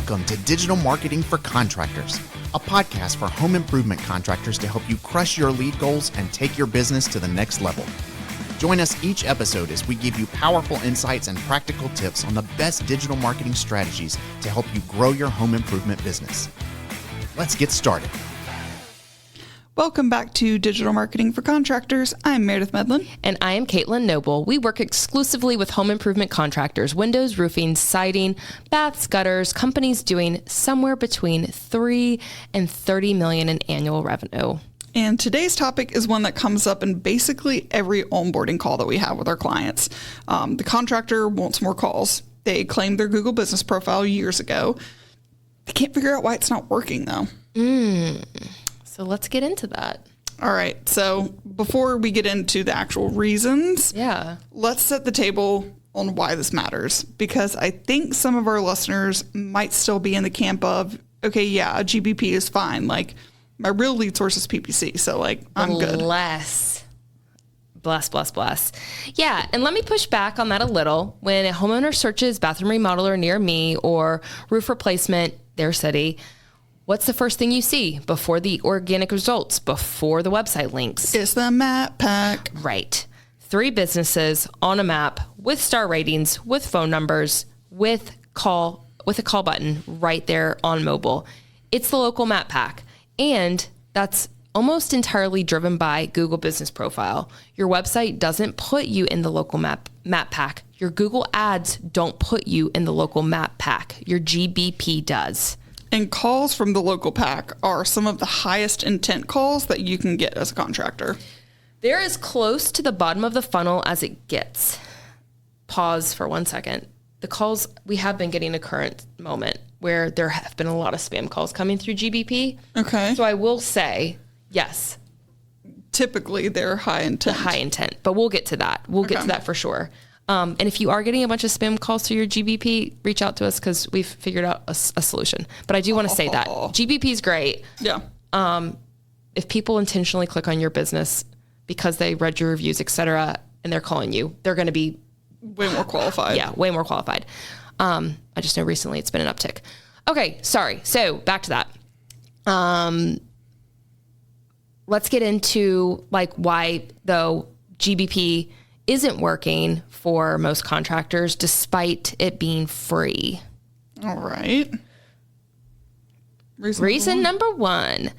Welcome to Digital Marketing for Contractors, a podcast for home improvement contractors to help you crush your lead goals and take your business to the next level. Join us each episode as we give you powerful insights and practical tips on the best digital marketing strategies to help you grow your home improvement business. Let's get started. Welcome back to Digital Marketing for Contractors. I'm Meredith Medlin. And I am Caitlyn Noble. We work exclusively with home improvement contractors, windows, roofing, siding, baths, gutters, companies doing somewhere between $3 and $30 million in annual revenue. And today's topic is one that comes up in basically every onboarding call that we have with our clients. The contractor wants more calls. They claimed their Google business profile years ago. They can't figure out why it's not working though. So let's get into that. All right. So before we get into the actual reasons, let's set the table on why this matters, because I think some of our listeners might still be in the camp of, okay, yeah, a GBP is fine. Like my real lead source is PPC. So like I'm good. Bless. Yeah. And let me push back on that a little. When a homeowner searches bathroom remodeler near me or roof replacement, their city, what's the first thing you see before the organic results, before the website links? It's the map pack. Right. 3 businesses on a map with star ratings, with phone numbers, with a call button right there on mobile. It's the local map pack. And that's almost entirely driven by Google Business Profile. Your website doesn't put you in the local map pack. Your Google ads don't put you in the local map pack. Your GBP does. And calls from the local pack are some of the highest intent calls that you can get as a contractor. They're as close to the bottom of the funnel as it gets. Pause for 1 second. The calls we have been getting a current moment where there have been a lot of spam calls coming through GBP. Okay. So I will say, yes. Typically they're high intent. High intent, but we'll get to that. We'll get to that for sure. And if you are getting a bunch of spam calls through your GBP, reach out to us because we've figured out a solution. But I do want to say that GBP is great. Yeah. If people intentionally click on your business because they read your reviews, et cetera, and they're calling you, they're going to be way more qualified. Yeah, way more qualified. I just know recently it's been an uptick. Okay, sorry. So back to that. Let's get into like why though GBP isn't working for most contractors despite it being free. All right. Reason number 1,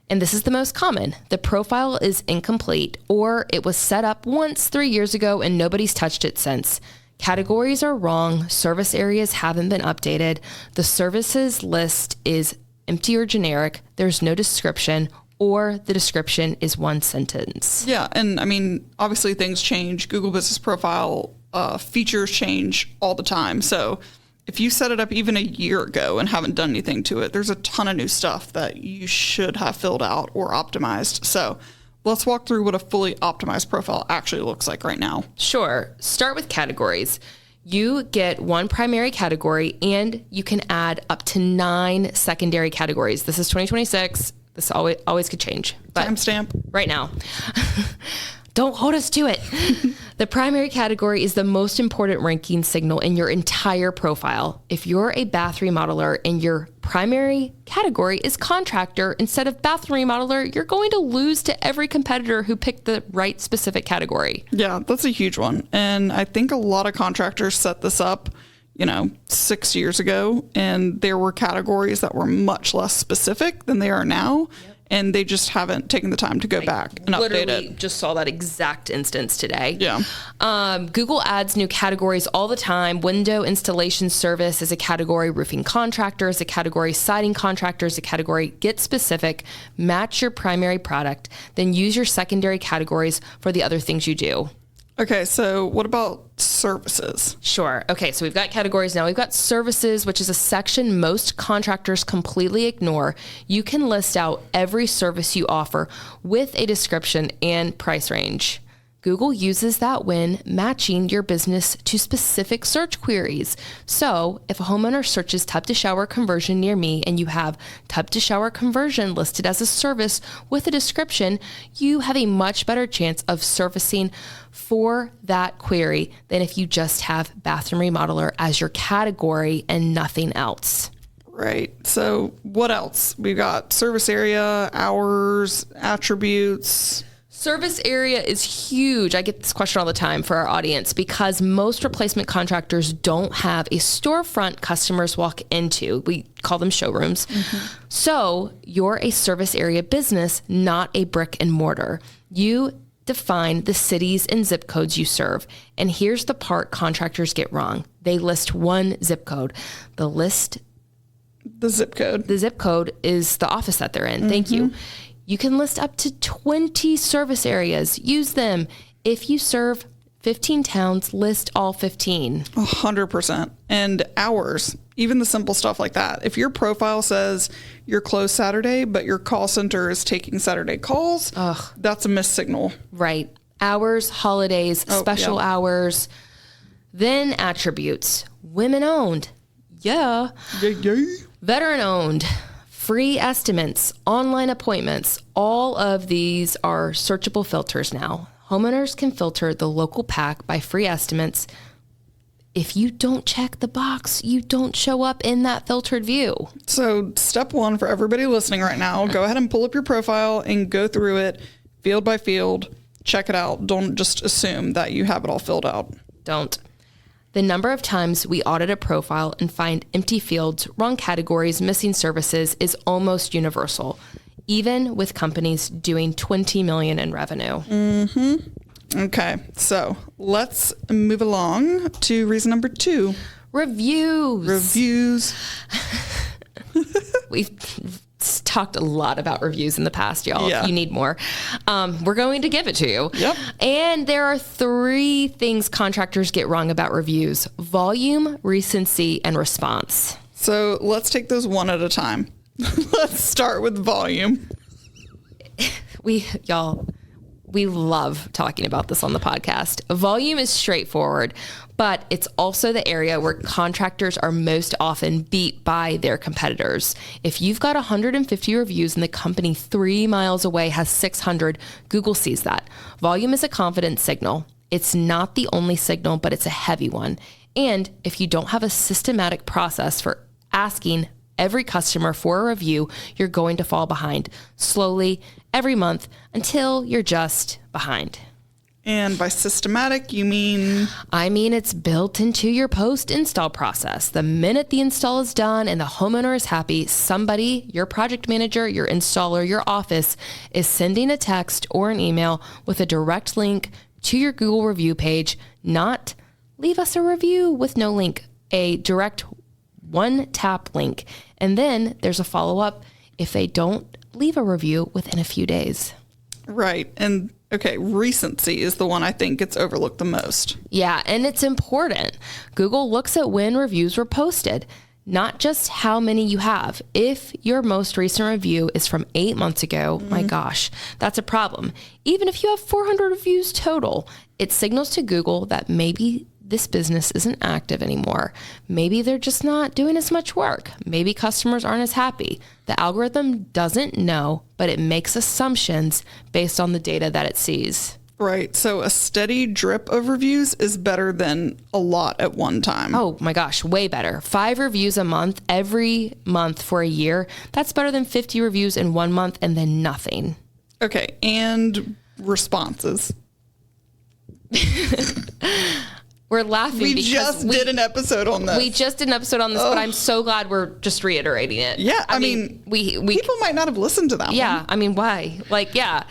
and this is the most common, the profile is incomplete or it was set up once 3 years ago and nobody's touched it since. Categories are wrong. Service areas haven't been updated. The services list is empty or generic. There's no description, or the description is 1 sentence. Yeah. And I mean, obviously things change. Google Business Profile features change all the time. So if you set it up even a year ago and haven't done anything to it, there's a ton of new stuff that you should have filled out or optimized. So let's walk through what a fully optimized profile actually looks like right now. Sure. Start with categories. You get 1 primary category and you can add up to 9 secondary categories. This is 2026. This always could change. But timestamp right now. Don't hold us to it. The primary category is the most important ranking signal in your entire profile. If you're a bath remodeler and your primary category is contractor instead of bathroom remodeler, you're going to lose to every competitor who picked the right specific category. Yeah, that's a huge one. And I think a lot of contractors set this up 6 years ago, and there were categories that were much less specific than they are now. Yep. And they just haven't taken the time to go back and update it. Literally just saw that exact instance today. Yeah. Google adds new categories all the time. Window installation service is a category. Roofing contractor is a category. Siding contractor is a category. Get specific. Match your primary product. Then use your secondary categories for the other things you do. Okay, so what about services? Sure. Okay, so we've got categories now. We've got services, which is a section most contractors completely ignore. You can list out every service you offer with a description and price range. Google uses that when matching your business to specific search queries. So if a homeowner searches tub to shower conversion near me and you have tub to shower conversion listed as a service with a description, you have a much better chance of servicing for that query than if you just have bathroom remodeler as your category and nothing else. Right. So what else? We've got service area, hours, attributes. Service area is huge. I get this question all the time for our audience because most replacement contractors don't have a storefront customers walk into. We call them showrooms. So you're a service area business, not a brick and mortar. You define the cities and zip codes you serve. And here's the part contractors get wrong. They list one zip code. The zip code is the office that they're in. Thank you. You can list up to 20 service areas. Use them. If you serve 15 towns, list all 15. 100%. And hours, even the simple stuff like that. If your profile says you're closed Saturday, but your call center is taking Saturday calls, that's a missed signal. Right. Hours, holidays, special hours. Then attributes. Women owned. Yeah. Veteran owned. Free estimates, online appointments, all of these are searchable filters now. Homeowners can filter the local pack by free estimates. If you don't check the box, you don't show up in that filtered view. So step one for everybody listening right now, go ahead and pull up your profile and go through it field by field. Check it out. Don't just assume that you have it all filled out. Don't. The number of times we audit a profile and find empty fields, wrong categories, missing services is almost universal, even with companies doing $20 million in revenue. Okay, so let's move along to reason number 2. Reviews. We've talked a lot about reviews in the past, y'all. Yeah. If you need more, we're going to give it to you. Yep. And there are 3 things contractors get wrong about reviews: volume, recency, and response. So let's take those one at a time. Let's start with volume. We love talking about this on the podcast. Volume is straightforward, but it's also the area where contractors are most often beat by their competitors. If you've got 150 reviews and the company 3 miles away has 600, Google sees that. Volume is a confidence signal. It's not the only signal, but it's a heavy one. And if you don't have a systematic process for asking every customer for a review, you're going to fall behind slowly every month until you're just behind. And by systematic, you mean? I mean, it's built into your post-install process. The minute the install is done and the homeowner is happy, somebody, your project manager, your installer, your office, is sending a text or an email with a direct link to your Google review page, not leave us a review with no link, a direct one-tap link. And then there's a follow-up if they don't leave a review within a few days. Right. And okay, recency is the one I think gets overlooked the most. Yeah, and it's important. Google looks at when reviews were posted, not just how many you have. If your most recent review is from 8 months ago, my gosh, that's a problem. Even if you have 400 reviews total, it signals to Google that maybe this business isn't active anymore. Maybe they're just not doing as much work. Maybe customers aren't as happy. The algorithm doesn't know, but it makes assumptions based on the data that it sees. Right. So a steady drip of reviews is better than a lot at one time. Oh my gosh, way better. 5 reviews a month, every month for a year. That's better than 50 reviews in 1 month and then nothing. Okay. And responses. We're laughing We because just did an episode on this. We just did an episode on this, but I'm so glad we're just reiterating it. Yeah, I mean, we people might not have listened to that one. Yeah, I mean, why? Like, yeah.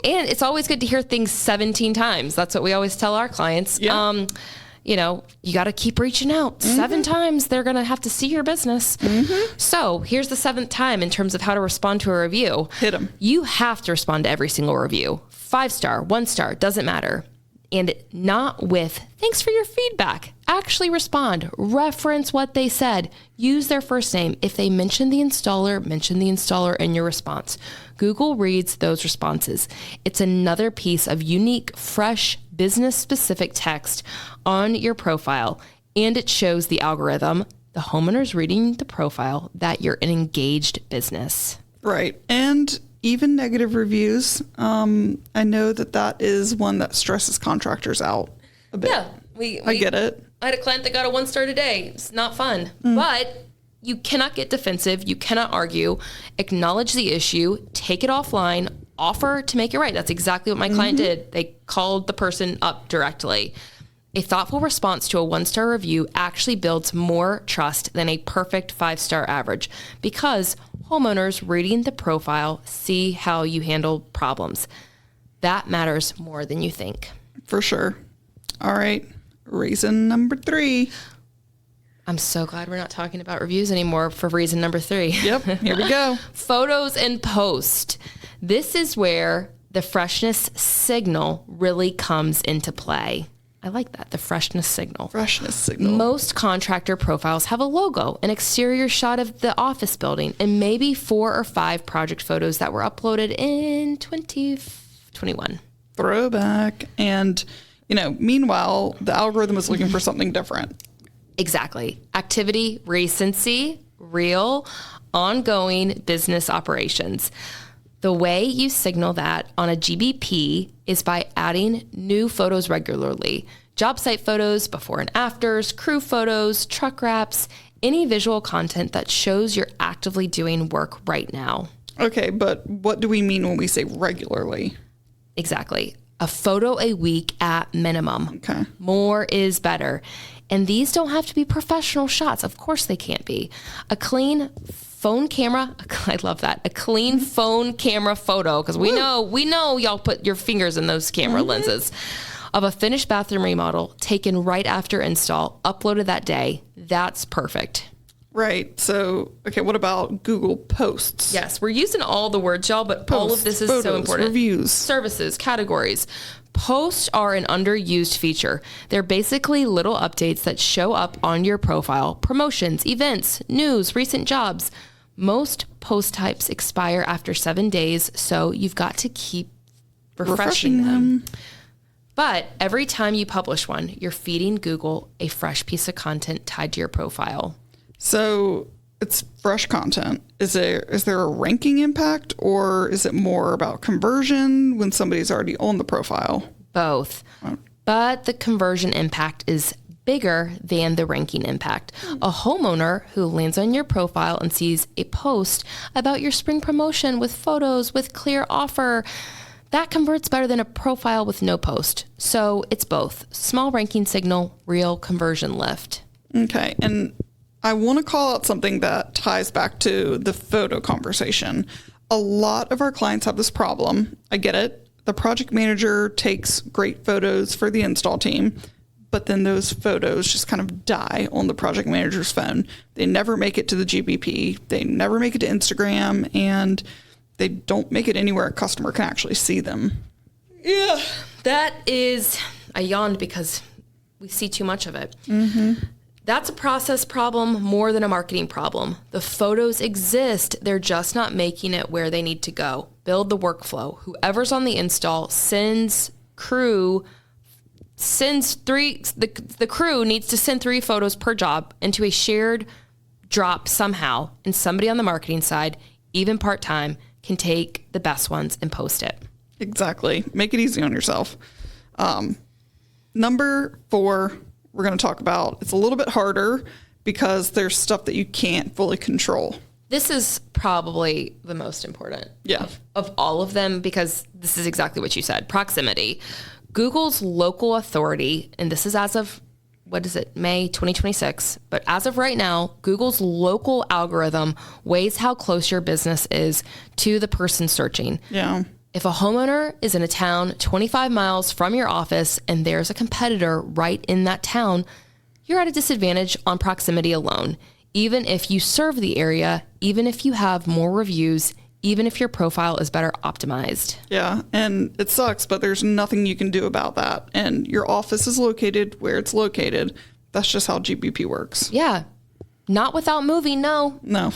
And it's always good to hear things 17 times. That's what we always tell our clients. Yeah. You know, you got to keep reaching out. 7 times, they're going to have to see your business. So here's the 7th time in terms of how to respond to a review. Hit 'em. You have to respond to every single review. 5-star, 1-star, doesn't matter. And not with, thanks for your feedback. Actually respond. Reference what they said. Use their first name. If they mention the installer in your response. Google reads those responses. It's another piece of unique, fresh, business-specific text on your profile. And it shows the algorithm, the homeowner's reading the profile, that you're an engaged business. Right. And even negative reviews. I know that is one that stresses contractors out a bit. Yeah, I get it. I had a client that got a 1-star today. It's not fun, but You cannot get defensive. You cannot argue. Acknowledge the issue. Take it offline. Offer to make it right. That's exactly what my client did. They called the person up directly. A thoughtful response to a 1-star review actually builds more trust than a perfect 5-star average because homeowners reading the profile see how you handle problems. That matters more than you think. For sure. All right. Reason number 3. I'm so glad we're not talking about reviews anymore for reason number 3. Yep. Here we go. Photos and post. This is where the freshness signal really comes into play. I like that, the freshness signal. Freshness signal. Most contractor profiles have a logo, an exterior shot of the office building, and maybe 4 or 5 project photos that were uploaded in 2021. Throwback. And, meanwhile, the algorithm is looking for something different. Exactly. Activity, recency, real, ongoing business operations. The way you signal that on a GBP is by adding new photos regularly. Job site photos, before and afters, crew photos, truck wraps, any visual content that shows you're actively doing work right now. Okay, but what do we mean when we say regularly? Exactly. A photo a week at minimum. Okay. More is better. And these don't have to be professional shots. Of course they can't be. A clean phone camera. I love that. A clean phone camera photo. Because we know y'all put your fingers in those camera lenses of a finished bathroom remodel taken right after install, uploaded that day. That's perfect. Right. So, okay, what about Google Posts? Yes, we're using all the words, y'all, but all of this is photos, so important. Reviews. Services, categories. Posts are an underused feature. They're basically little updates that show up on your profile. Promotions, events, news, recent jobs. Most post types expire after 7 days, so you've got to keep refreshing them. But every time you publish one, you're feeding Google a fresh piece of content tied to your profile. So it's fresh content. Is there a ranking impact, or is it more about conversion when somebody's already on the profile? Both. But the conversion impact is bigger than the ranking impact. A homeowner who lands on your profile and sees a post about your spring promotion with photos with clear offer, that converts better than a profile with no post. So it's both. Small ranking signal, real conversion lift. Okay. And I want to call out something that ties back to the photo conversation. A lot of our clients have this problem. I get it. The project manager takes great photos for the install team, but then those photos just kind of die on the project manager's phone. They never make it to the GBP. They never make it to Instagram, and they don't make it anywhere a customer can actually see them. Yeah. That is, I yawned because we see too much of it. Mm-hmm. That's a process problem more than a marketing problem. The photos exist. They're just not making it where they need to go. Build the workflow. Whoever's on the install the crew needs to send 3 photos per job into a shared drop somehow, and somebody on the marketing side, even part-time, can take the best ones and post it. Exactly. Make it easy on yourself. Number 4, we're going to talk about, it's a little bit harder because there's stuff that you can't fully control. This is probably the most important of all of them, because this is exactly what you said. Proximity. Google's local authority, and this is as of, May 2026. But as of right now, Google's local algorithm weighs how close your business is to the person searching. Yeah. If a homeowner is in a town 25 miles from your office and there's a competitor right in that town, you're at a disadvantage on proximity alone. Even if you serve the area, even if you have more reviews, even if your profile is better optimized. Yeah, and it sucks, but there's nothing you can do about that. And your office is located where it's located. That's just how GBP works. Yeah. Not without moving, no. No.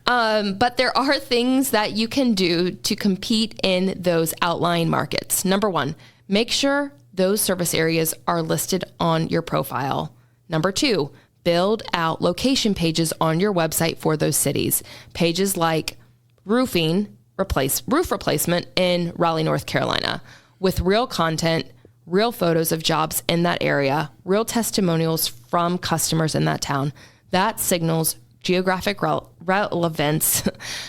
But there are things that you can do to compete in those outlying markets. Number 1, make sure those service areas are listed on your profile. Number 2, build out location pages on your website for those cities. Pages like roof replacement in Raleigh, North Carolina, with real content, real photos of jobs in that area, real testimonials from customers in that town. That signals geographic relevance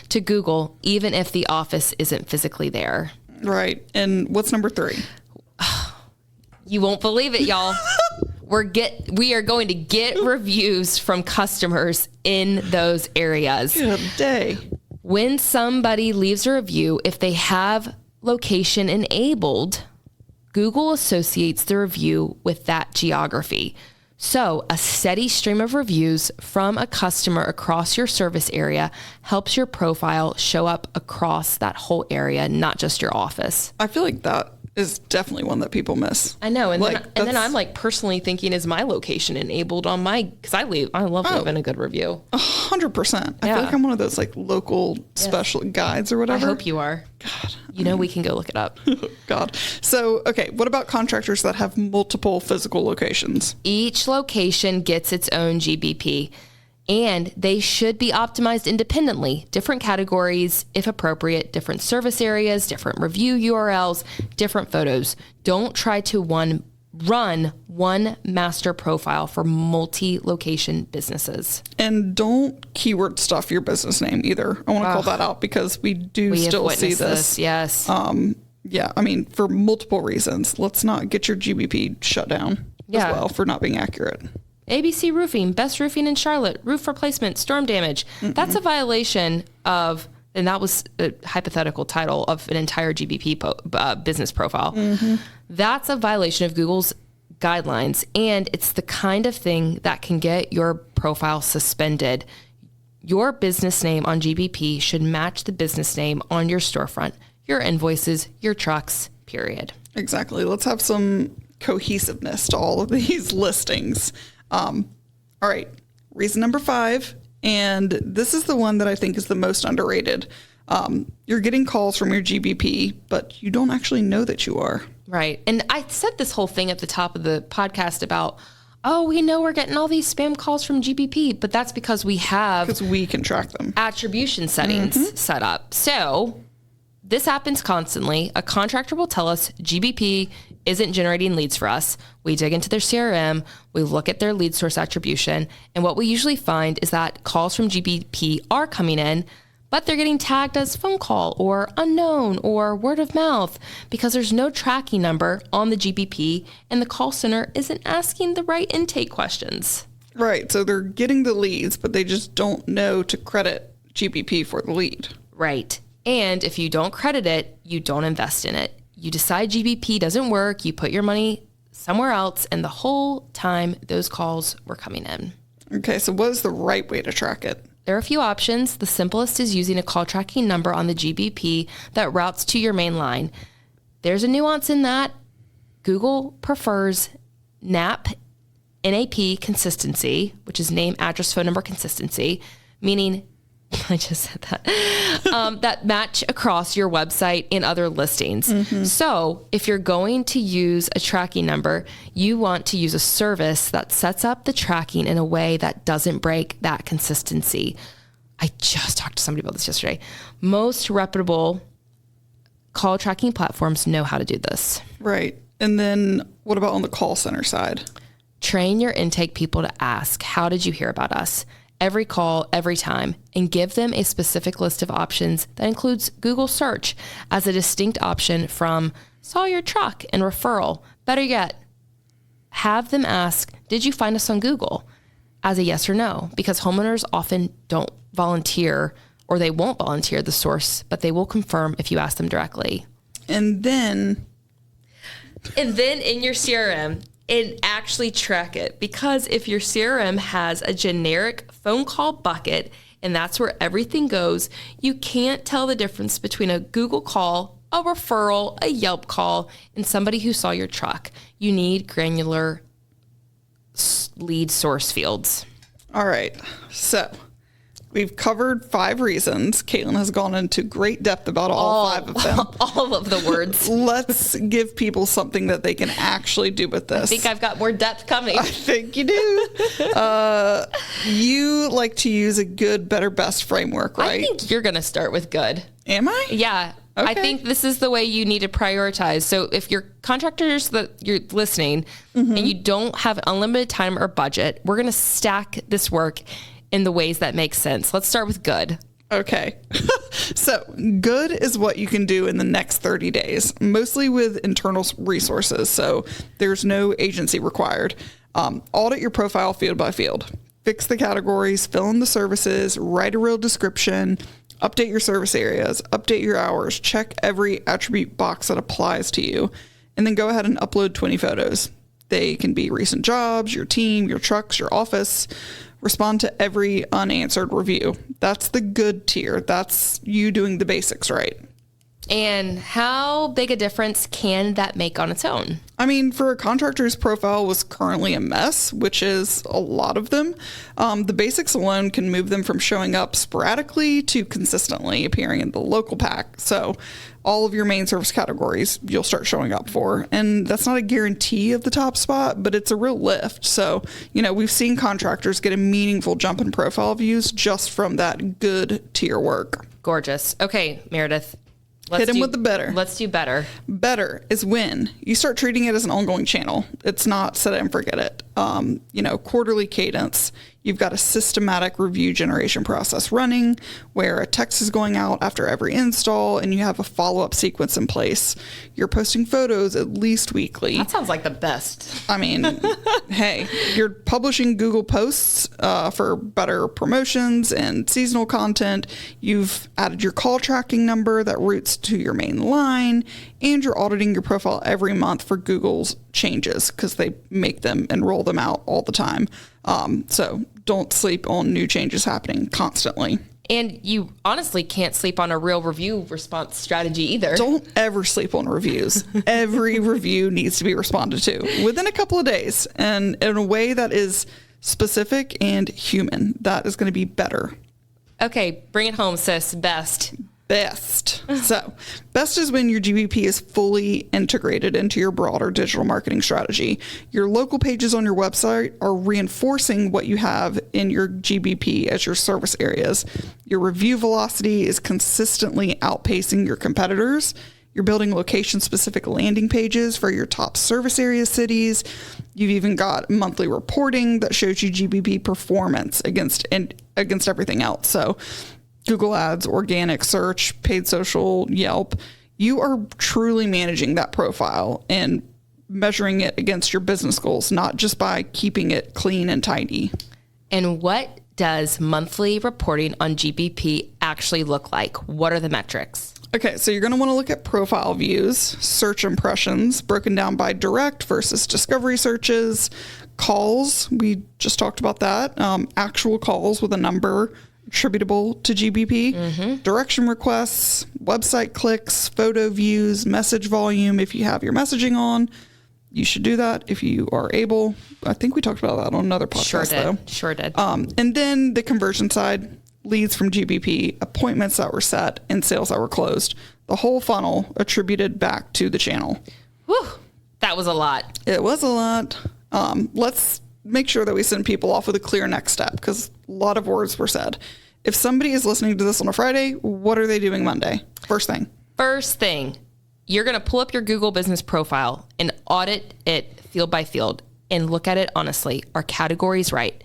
to Google, even if the office isn't physically there. Right. And what's number 3? You won't believe it, y'all. We are going to get reviews from customers in those areas. Good day. When somebody leaves a review, if they have location enabled, Google associates the review with that geography. So a steady stream of reviews from a customer across your service area helps your profile show up across that whole area, not just your office. I feel like that is definitely one that people miss. I know. And then I'm like personally thinking, is my location enabled on my, because I love leaving a good review. 100%. I feel like I'm one of those like local special guides or whatever. I hope you are. God. You know, we can go look it up. God. So, okay. What about contractors that have multiple physical locations? Each location gets its own GBP. And they should be optimized independently. Different categories, if appropriate, different service areas, different review URLs, different photos. Don't try to run one master profile for multi-location businesses. And don't keyword stuff your business name either. I want to call that out because we still see this. Yes. Yeah. I mean, for multiple reasons. Let's not get your GBP shut down as well for not being accurate. ABC Roofing, best roofing in Charlotte, roof replacement, storm damage. That's a violation of, and that was a hypothetical title of an entire GBP business profile. That's a violation of Google's guidelines, and it's the kind of thing that can get your profile suspended. Your business name on GBP should match the business name on your storefront, your invoices, your trucks, period. Exactly. Let's have some cohesiveness to all of these listings. All right. Reason number 5. And this is the one that I think is the most underrated. You're getting calls from your GBP, but you don't actually know that you are. Right. And I said this whole thing at the top of the podcast about, we know we're getting all these spam calls from GBP, but that's because we can track them. Attribution settings set up. So this happens constantly. A contractor will tell us GBP isn't generating leads for us. We dig into their CRM, we look at their lead source attribution, and what we usually find is that calls from GBP are coming in, but they're getting tagged as phone call or unknown or word of mouth because there's no tracking number on the GBP and the call center isn't asking the right intake questions. Right. So they're getting the leads, but they just don't know to credit GBP for the lead. Right. And if you don't credit it, you don't invest in it. You decide GBP doesn't work, you put your money somewhere else, and the whole time those calls were coming in. Okay, so what is the right way to track it? There are a few options. The simplest is using a call tracking number on the GBP that routes to your main line. There's a nuance in that. Google prefers NAP consistency, which is name, address, phone number consistency, meaning I just said that, that match across your website and other listings. So if you're going to use a tracking number, you want to use a service that sets up the tracking in a way that doesn't break that consistency. I just talked to somebody about this yesterday. Most reputable call tracking platforms know how to do this. Right. And then what about on the call center side? Train your intake people to ask, how did you hear about us? Every call, every time, and give them a specific list of options that includes Google search as a distinct option from saw your truck and referral. Better yet, have them ask, did you find us on Google? As a yes or no, because homeowners often don't volunteer or they won't volunteer the source, but they will confirm if you ask them directly. And then in your CRM, and actually track it, because if your CRM has a generic phone call bucket and that's where everything goes, you can't tell the difference between a Google call, a referral, a Yelp call, and somebody who saw your truck. You need granular lead source fields. All right. So we've covered 5 reasons. Caitlyn has gone into great depth about all 5 of them. All of the words. Let's give people something that they can actually do with this. I think I've got more depth coming. I think you do. You like to use a good, better, best framework, right? I think you're going to start with good. Am I? Yeah. I think this is the way you need to prioritize. So if you're contractors that you're listening and you don't have unlimited time or budget, we're going to stack this work in the ways that make sense. Let's start with good. Okay. So good is what you can do in the next 30 days, mostly with internal resources. So there's no agency required. Audit your profile field by field. Fix the categories, fill in the services, write a real description, update your service areas, update your hours, check every attribute box that applies to you, and then go ahead and upload 20 photos. They can be recent jobs, your team, your trucks, your office. Respond to every unanswered review. That's the good tier. That's you doing the basics right. And how big a difference can that make on its own? I mean, for a contractor's profile was currently a mess, which is a lot of them. The basics alone can move them from showing up sporadically to consistently appearing in the local pack. So all of your main service categories you'll start showing up for. And that's not a guarantee of the top spot, but it's a real lift. So, we've seen contractors get a meaningful jump in profile views just from that good tier work. Gorgeous. Okay, Meredith. Hit him with the better. Let's do better. Better is when you start treating it as an ongoing channel. It's not set it and forget it. Quarterly cadence. You've got a systematic review generation process running where a text is going out after every install and you have a follow-up sequence in place. You're posting photos at least weekly. That sounds like the best. I mean, hey, you're publishing Google posts for better promotions and seasonal content. You've added your call tracking number that routes to your main line, and you're auditing your profile every month for Google's changes because they make them and roll them out all the time. So don't sleep on new changes happening constantly. And you honestly can't sleep on a real review response strategy either. Don't ever sleep on reviews. Every review needs to be responded to within a couple of days and in a way that is specific and human. That is going to be better. Okay, bring it home, sis. Best. So best is when your GBP is fully integrated into your broader digital marketing strategy. Your local pages on your website are reinforcing what you have in your GBP as your service areas. Your review velocity is consistently outpacing your competitors. You're building location-specific landing pages for your top service area cities. You've even got monthly reporting that shows you GBP performance against everything else. So Google Ads, organic search, paid social, Yelp, you are truly managing that profile and measuring it against your business goals, not just by keeping it clean and tidy. And what does monthly reporting on GBP actually look like? What are the metrics? Okay, so you're going to want to look at profile views, search impressions, broken down by direct versus discovery searches, calls, we just talked about that, actual calls with a number attributable to GBP, direction requests, website clicks, photo views, message volume. If you have your messaging on, you should do that if you are able. I think we talked about that on another podcast, Sure did. And then the conversion side, leads from GBP, appointments that were set, and sales that were closed. The whole funnel attributed back to the channel. Whew, that was a lot. It was a lot. Let's make sure that we send people off with a clear next step because a lot of words were said. If somebody is listening to this on a Friday, what are they doing Monday? First thing, you're going to pull up your Google business profile and audit it field by field and look at it honestly. Are categories right?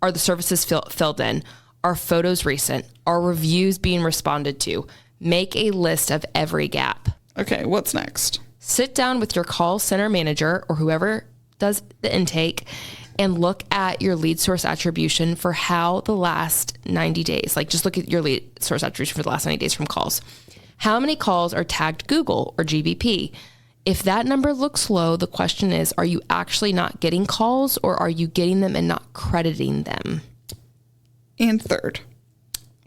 Are the services filled in? Are photos recent? Are reviews being responded to? Make a list of every gap. Okay, what's next? Sit down with your call center manager or whoever does the intake and look at your lead source attribution for how the last 90 days, like just look at your lead source attribution for the last 90 days from calls. How many calls are tagged Google or GBP? If that number looks low, the question is, are you actually not getting calls or are you getting them and not crediting them? And third,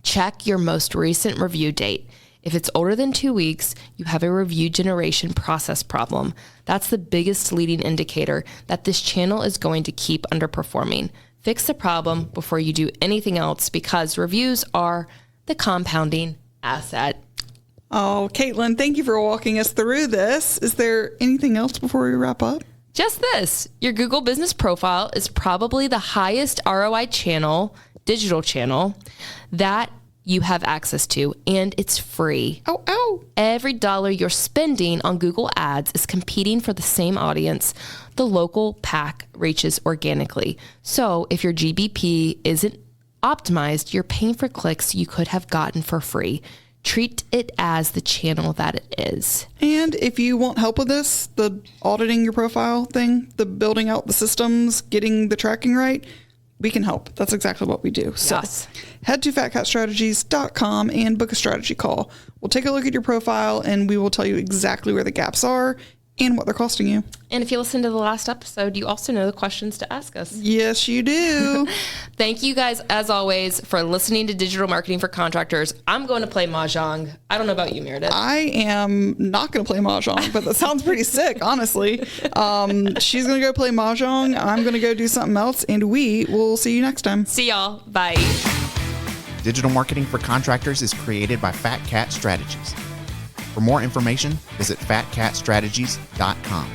check your most recent review date. If it's older than 2 weeks, you have a review generation process problem. That's the biggest leading indicator that this channel is going to keep underperforming. Fix the problem before you do anything else because reviews are the compounding asset. Oh, Caitlyn, thank you for walking us through this. Is there anything else before we wrap up? Just this. Your Google business profile is probably the highest ROI channel, digital channel, that you have access to, and it's free. Oh, ow. Every dollar you're spending on Google Ads is competing for the same audience the local PAC reaches organically. So if your GBP isn't optimized, you're paying for clicks you could have gotten for free. Treat it as the channel that it is. And if you want help with this, the auditing your profile thing, the building out the systems, getting the tracking right, we can help. That's exactly what we do. Yes. So head to fatcatstrategies.com and book a strategy call. We'll take a look at your profile and we will tell you exactly where the gaps are and what they're costing you. And if you listen to the last episode, you also know the questions to ask us. Yes, you do. Thank you guys, as always, for listening to Digital Marketing for Contractors. I'm going to play Mahjong. I don't know about you, Meredith. I am not going to play Mahjong, but that sounds pretty sick, honestly. She's going to go play Mahjong. I'm going to go do something else, and we will see you next time. See y'all. Bye. Digital Marketing for Contractors is created by Fat Cat Strategies. For more information, visit fatcatstrategies.com.